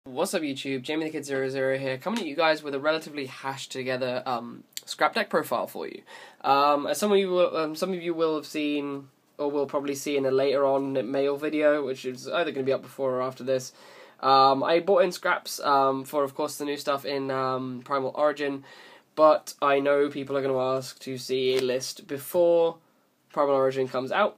What's up YouTube, Jamie the Kid 00 here, coming at you guys with a relatively hashed together scrap deck profile for you. As some of you will have seen, or will probably see in a later on mail video, which is either going to be up before or after this. I bought in scraps for, of course, the new stuff in Primal Origin, but I know people are going to ask to see a list before Primal Origin comes out.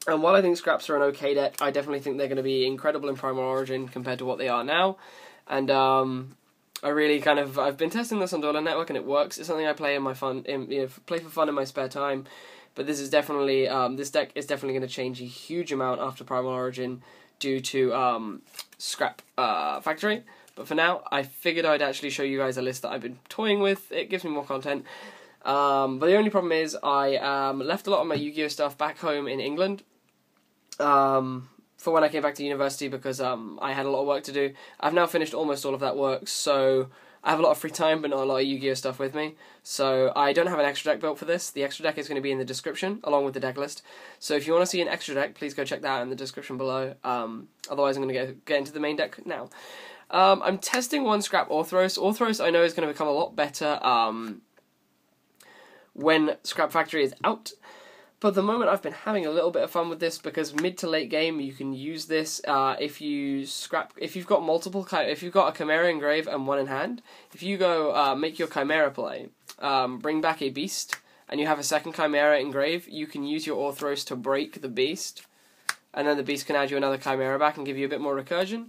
And while I think scraps are an okay deck, I definitely think they're going to be incredible in Primal Origin compared to what they are now. And I really I've been testing this on Dueler Network and it works. It's something I play in my play for fun in my spare time. But this is definitely this deck is definitely going to change a huge amount after Primal Origin due to Scrap Factory. But for now, I figured I'd actually show you guys a list that I've been toying with. It gives me more content. But the only problem is I left a lot of my Yugioh stuff back home in England. For when I came back to university because I had a lot of work to do. I've now finished almost all of that work, so I have a lot of free time but not a lot of Yu-Gi-Oh stuff with me. So I don't have an extra deck built for this. The extra deck is going to be in the description along with the deck list. So if you want to see an extra deck, please go check that out in the description below. Otherwise I'm going to get into the main deck now. I'm testing one Scrap Orthros. Orthros I know is going to become a lot better when Scrap Factory is out. But at the moment I've been having a little bit of fun with this because mid to late game you can use this if you've got a Chimera in grave and one in hand. If you go make your Chimera play, bring back a beast, and you have a second Chimera in grave, you can use your Orthros to break the beast, and then the beast can add you another Chimera back and give you a bit more recursion.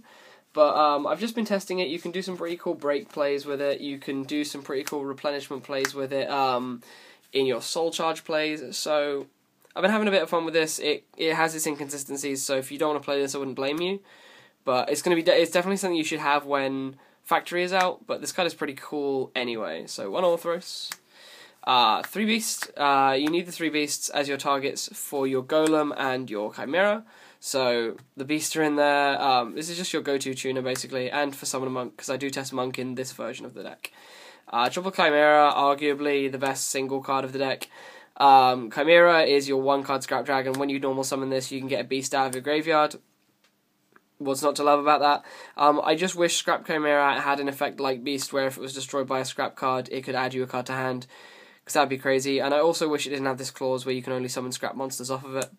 But I've just been testing it. You can do some pretty cool break plays with it. You can do some pretty cool replenishment plays with it in your soul charge plays. So I've been having a bit of fun with this. It has its inconsistencies, so if you don't want to play this, I wouldn't blame you. But it's definitely something you should have when Factory is out. But this card is pretty cool anyway. So 1 Orthros, 3 Beasts. You need the 3 Beasts as your targets for your Golem and your Chimera. So the Beasts are in there. This is just your go-to tuner basically, and for Summon a Monk because I do test Monk in this version of the deck. Triple Chimera, arguably the best single card of the deck. Chimera is your 1-card Scrap Dragon. When you normal summon this, you can get a beast out of your graveyard. What's not to love about that? I just wish Scrap Chimera had an effect like Beast, where if it was destroyed by a scrap card, it could add you a card to hand, because that'd be crazy. And I also wish it didn't have this clause where you can only summon scrap monsters off of it,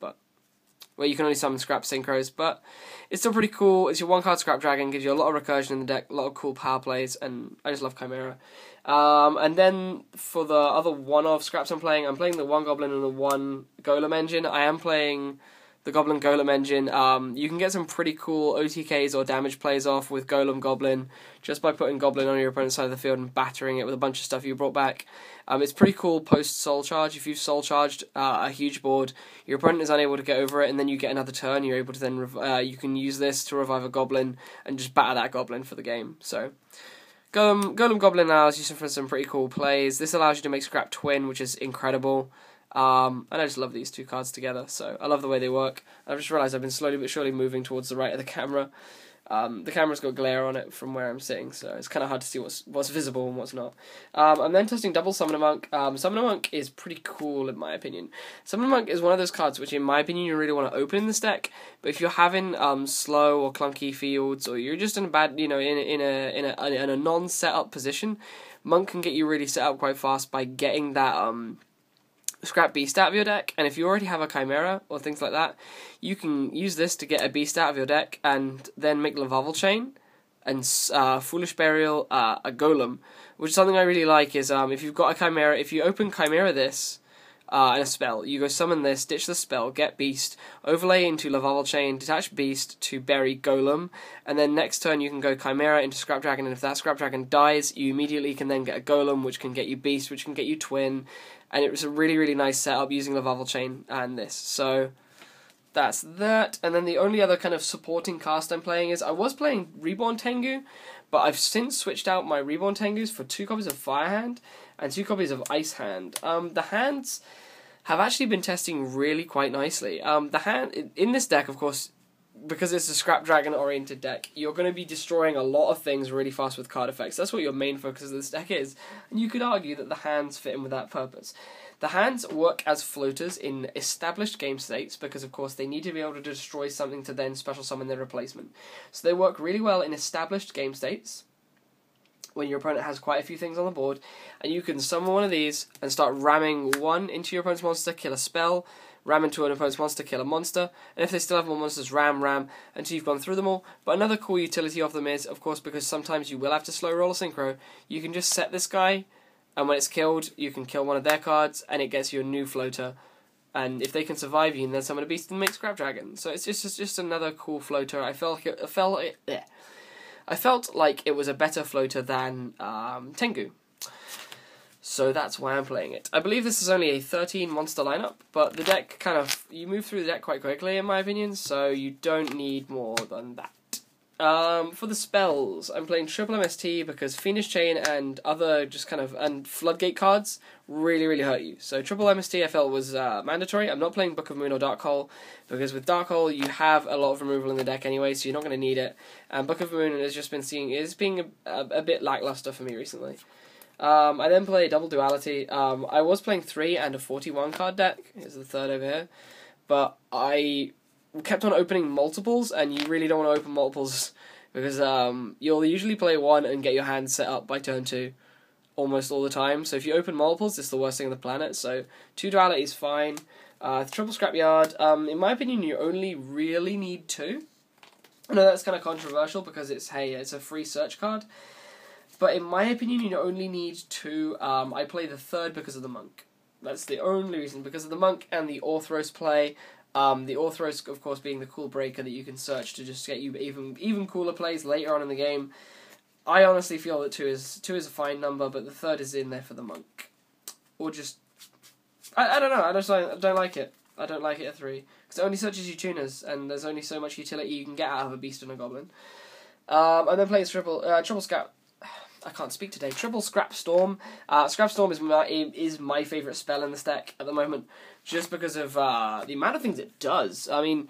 where you can only summon scrap synchros, but it's still pretty cool. It's your 1-card Scrap Dragon, gives you a lot of recursion in the deck, a lot of cool power plays, and I just love Chimera. And then for the other one-off scraps I'm playing the 1 Goblin and the 1 Golem engine. I am playing the Goblin Golem engine. You can get some pretty cool OTKs or damage plays off with Golem Goblin just by putting Goblin on your opponent's side of the field and battering it with a bunch of stuff you brought back. It's pretty cool post Soul Charge. If you've Soul Charged a huge board, your opponent is unable to get over it, and then you get another turn. You're able to then you can use this to revive a Goblin and just batter that Goblin for the game. So Golem Goblin allows you for some pretty cool plays. This allows you to make Scrap Twin, which is incredible. And I just love these two cards together, so I love the way they work. I've just realised I've been slowly but surely moving towards the right of the camera. The camera's got glare on it from where I'm sitting, so it's kind of hard to see what's visible and what's not. I'm then testing double Summon a Monk. Summon a Monk is pretty cool in my opinion. Summon a Monk is one of those cards which in my opinion you really want to open in this deck, but if you're having slow or clunky fields, or you're just in a bad, in a non-setup position, Monk can get you really set up quite fast by getting that Scrap Beast out of your deck, and if you already have a Chimera or things like that, you can use this to get a Beast out of your deck and then make Lavalval Chain and Foolish Burial a Golem, which is something I really like. Is if you've got a Chimera, if you open Chimera this and a spell, you go summon this, ditch the spell, get Beast, overlay into Lavalval Chain, detach Beast to bury Golem, and then next turn you can go Chimera into Scrap Dragon, and if that Scrap Dragon dies, you immediately can then get a Golem, which can get you Beast, which can get you Twin, and it was a really, really nice setup using Lavalval Chain and this. So that's that. And then the only other kind of supporting cast I'm playing is, I was playing Reborn Tengu, but I've since switched out my Reborn Tengus for 2 copies of Fire Hand and 2 copies of Ice Hand. The hands have actually been testing really quite nicely. The hand in this deck, of course, because it's a Scrap Dragon oriented deck, you're going to be destroying a lot of things really fast with card effects. That's what your main focus of this deck is, and you could argue that the hands fit in with that purpose. The hands work as floaters in established game states because, of course, they need to be able to destroy something to then special summon their replacement. So they work really well in established game states when your opponent has quite a few things on the board, and you can summon one of these and start ramming one into your opponent's monster, kill a spell, ram into an opponent's monster, kill a monster, and if they still have more monsters, ram until you've gone through them all. But another cool utility of them is, of course, because sometimes you will have to slow roll a synchro, you can just set this guy, and when it's killed, you can kill one of their cards, and it gets you a new floater. And if they can survive, you can then summon a beast and make Scrap Dragon. So it's just another cool floater. I felt like it was a better floater than Tengu. So that's why I'm playing it. I believe this is only a 13 monster lineup, but the deck you move through the deck quite quickly in my opinion, so you don't need more than that. For the spells, I'm playing triple MST because Fiendish Chain and other and Floodgate cards really hurt you. So triple MST I felt was mandatory. I'm not playing Book of Moon or Dark Hole because with Dark Hole you have a lot of removal in the deck anyway, so you're not going to need it. And Book of Moon has just been being a bit lackluster for me recently. I then play Double Duality. I was playing 3 and a 41 card deck. Here's the third over here, but I kept on opening multiples, and you really don't want to open multiples because you'll usually play 1 and get your hand set up by turn 2 almost all the time. So if you open multiples, it's the worst thing on the planet. So 2 Duality is fine. Triple Scrapyard, in my opinion, you only really need 2. I know that's kind of controversial because it's a free search card, but in my opinion, you only need 2. I play the third because of the Monk. That's the only reason, because of the Monk and the Orthros play. The Orthros, of course, being the cool breaker that you can search to just get you even cooler plays later on in the game. I honestly feel that 2 is a fine number, but the third is in there for the Monk. Or just... I don't know, I don't like it. I don't like it at 3. Because it only searches you tuners, and there's only so much utility you can get out of a Beast and a Goblin. And then plays triple Scrap... I can't speak today. Triple Scrapstorm. Scrapstorm is my favourite spell in this deck at the moment, just because of the amount of things it does. I mean,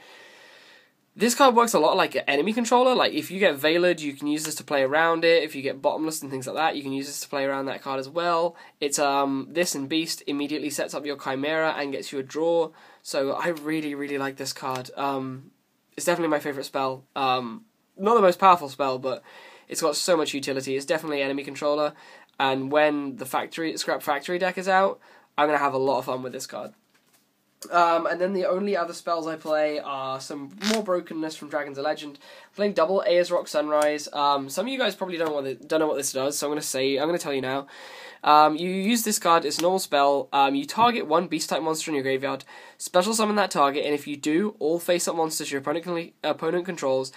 this card works a lot like an enemy controller. Like, if you get Veilered, you can use this to play around it. If you get Bottomless and things like that, you can use this to play around that card as well. It's this and Beast immediately sets up your Chimera and gets you a draw. So I really like this card. It's definitely my favourite spell. Not the most powerful spell, but it's got so much utility. It's definitely enemy controller, and when the Scrap Factory deck is out, I'm going to have a lot of fun with this card. And then the only other spells I play are some more brokenness from Dragons of Legend. I'm playing double Ayers Rock Sunrise. Some of you guys probably don't know what this does, so I'm going to tell you now. You use this card, it's a normal spell. You target one beast-type monster in your graveyard, special summon that target, and if you do, all face-up monsters your opponent controls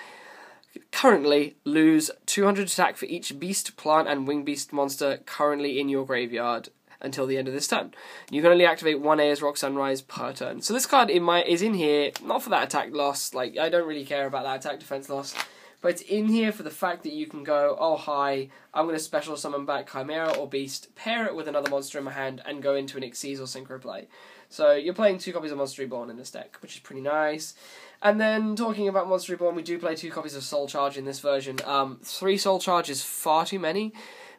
currently lose 200 attack for each beast, plant, and wing beast monster currently in your graveyard until the end of this turn. You can only activate 1 Ayers Rock Sunrise per turn. So this card is in here, not for that attack loss, like, I don't really care about that attack defense loss, but it's in here for the fact that you can go, oh hi, I'm going to special summon back Chimera or Beast, pair it with another monster in my hand, and go into an Xyz or Synchro play. So you're playing 2 copies of Monster Reborn in this deck, which is pretty nice. And then, talking about Monster Reborn, we do play 2 copies of Soul Charge in this version. 3 Soul Charge is far too many,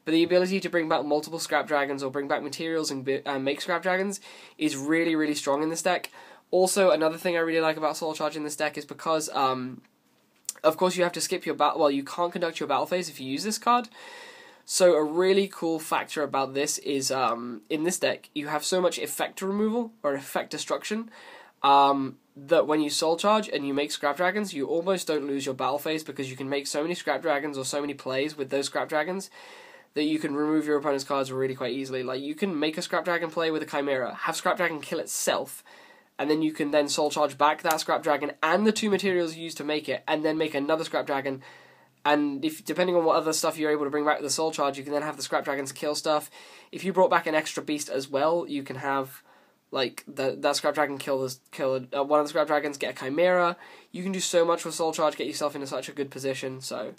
but the ability to bring back multiple Scrap Dragons or bring back materials and make Scrap Dragons is really strong in this deck. Also, another thing I really like about Soul Charge in this deck is because, of course, you have to skip your battle. Well, you can't conduct your battle phase if you use this card. So a really cool factor about this is, in this deck, you have so much effect removal or effect destruction, that when you Soul Charge and you make Scrap Dragons, you almost don't lose your battle phase because you can make so many Scrap Dragons or so many plays with those Scrap Dragons that you can remove your opponent's cards really quite easily. Like, you can make a Scrap Dragon play with a Chimera, have Scrap Dragon kill itself, and then you can then Soul Charge back that Scrap Dragon and the 2 materials you used to make it, and then make another Scrap Dragon. And depending on what other stuff you're able to bring back with the Soul Charge, you can then have the Scrap Dragons kill stuff. If you brought back an extra beast as well, you can have, like, that Scrap Dragon kill one of the Scrap Dragons, get a Chimera. You can do so much with Soul Charge, get yourself into such a good position. So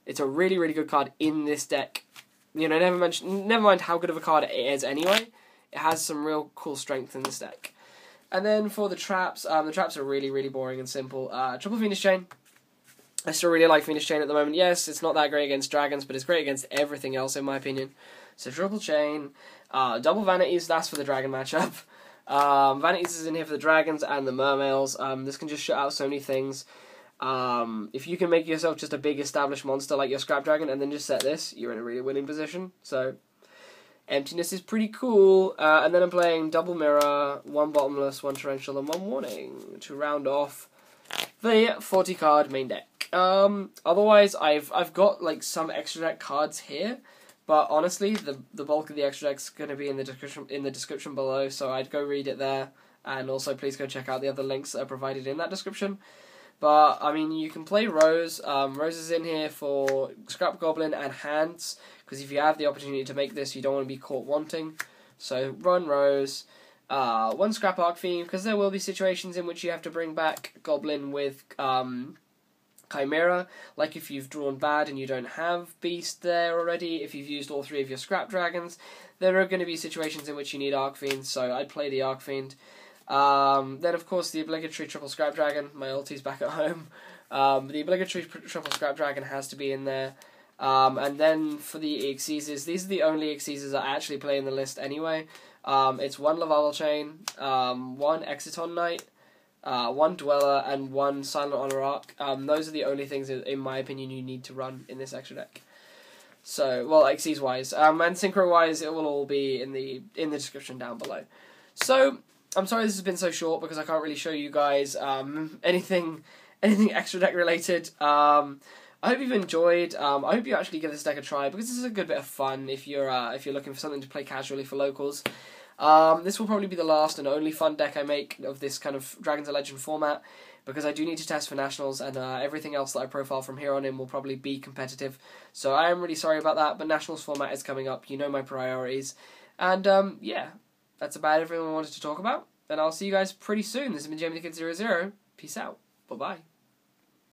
it's a really good card in this deck. You know, never mind how good of a card it is anyway. It has some real cool strength in this deck. And then for the traps are really boring and simple. Triple Fiendish Chain. I still really like Fiendish Chain at the moment. Yes, it's not that great against dragons, but it's great against everything else, in my opinion. So triple chain, double vanities, that's for the dragon matchup. Vanities is in here for the dragons and the mermails. This can just shut out so many things. If you can make yourself just a big established monster like your Scrap Dragon and then just set this, you're in a really winning position. So Emptiness is pretty cool. And then I'm playing double mirror, 1 Bottomless, 1 Torrential, and 1 Warning to round off the 40 card main deck. Otherwise, I've got like some extra deck cards here, but honestly, the bulk of the extra deck's going to be in the description below. So I'd go read it there, and also please go check out the other links that are provided in that description. But I mean, you can play Rose. Rose is in here for Scrap Goblin and hands, because if you have the opportunity to make this, you don't want to be caught wanting. So run Rose. 1 Scrap Archfiend, because there will be situations in which you have to bring back Goblin with Chimera, like if you've drawn bad and you don't have Beast there already, if you've used all 3 of your Scrap Dragons, there are going to be situations in which you need Archfiend, so I'd play the Archfiend. Then of course the obligatory triple Scrap Dragon, my ulti's back at home. The obligatory triple Scrap Dragon has to be in there. And then for the Exceeders, these are the only Exceeders I actually play in the list anyway. It's 1 Laval Chain, 1 Exiton Knight, 1 Dweller, and 1 Silent Honor Arc. Those are the only things, in my opinion, you need to run in this extra deck. So, well, Xyz wise, and Synchro wise, it will all be in the description down below. So, I'm sorry this has been so short because I can't really show you guys anything extra deck related. I hope you've enjoyed. I hope you actually give this deck a try, because this is a good bit of fun if you're looking for something to play casually for locals. This will probably be the last and only fun deck I make of this kind of Dragons of Legend format, because I do need to test for Nationals, and everything else that I profile from here on in will probably be competitive. So I am really sorry about that, but Nationals format is coming up. You know my priorities. And yeah, that's about everything I wanted to talk about, and I'll see you guys pretty soon. This has been Jamie the Kid 00. Peace out. Bye-bye.